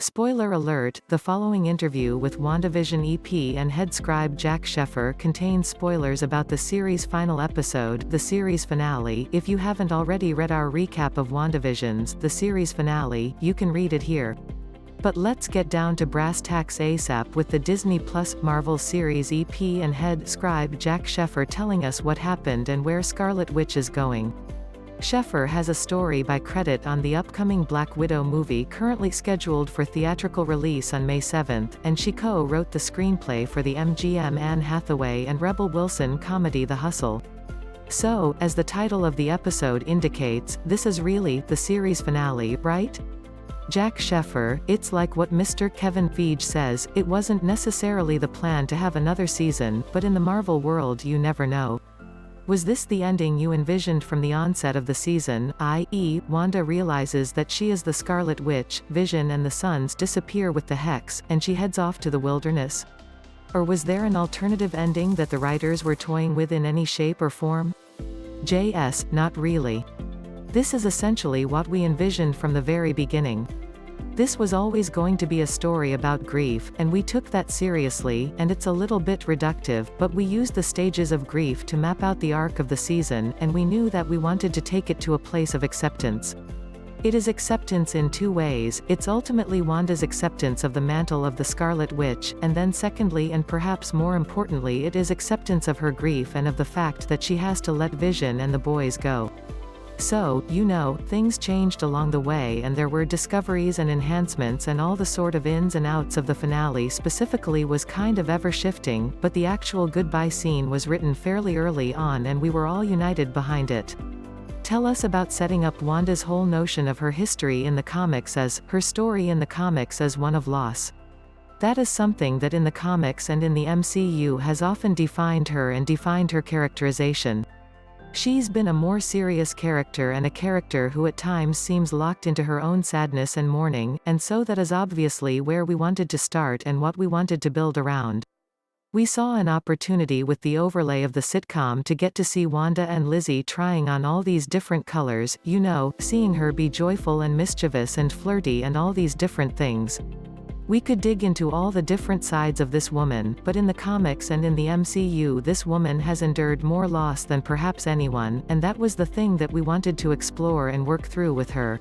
Spoiler alert, the following interview with WandaVision EP and head scribe Jac Schaeffer contains spoilers about the series' final episode, the series finale. If you haven't already read our recap of WandaVision's, the series finale, you can read it here. But let's get down to brass tacks ASAP with the Disney Plus Marvel series EP and head scribe Jac Schaeffer telling us what happened and where Scarlet Witch is going. Schaeffer has a story by credit on the upcoming Black Widow movie currently scheduled for theatrical release on May 7, and she co-wrote the screenplay for the MGM Anne Hathaway and Rebel Wilson comedy The Hustle. So, as the title of the episode indicates, this is really the series finale, right? Jac Schaeffer, it's like what Mr. Kevin Feige says, it wasn't necessarily the plan to have another season, but in the Marvel world you never know. Was this the ending you envisioned from the onset of the season, i.e., Wanda realizes that she is the Scarlet Witch, Vision and the Sons disappear with the Hex, and she heads off to the wilderness? Or was there an alternative ending that the writers were toying with in any shape or form? JS, not really. This is essentially what we envisioned from the very beginning. This was always going to be a story about grief, and we took that seriously, and it's a little bit reductive, but we used the stages of grief to map out the arc of the season, and we knew that we wanted to take it to a place of acceptance. It is acceptance in two ways. It's ultimately Wanda's acceptance of the mantle of the Scarlet Witch, and then secondly and perhaps more importantly it is acceptance of her grief and of the fact that she has to let Vision and the boys go. So, you know, things changed along the way and there were discoveries and enhancements and all the sort of ins and outs of the finale specifically was kind of ever-shifting, but the actual goodbye scene was written fairly early on and we were all united behind it. Tell us about setting up Wanda's whole notion of her history in the comics as, her story in the comics as one of loss. That is something that in the comics and in the MCU has often defined her and defined her characterization. She's been a more serious character and a character who at times seems locked into her own sadness and mourning, and so that is obviously where we wanted to start and what we wanted to build around. We saw an opportunity with the overlay of the sitcom to get to see Wanda and Lizzie trying on all these different colors, you know, seeing her be joyful and mischievous and flirty and all these different things. We could dig into all the different sides of this woman, but in the comics and in the MCU this woman has endured more loss than perhaps anyone, and that was the thing that we wanted to explore and work through with her.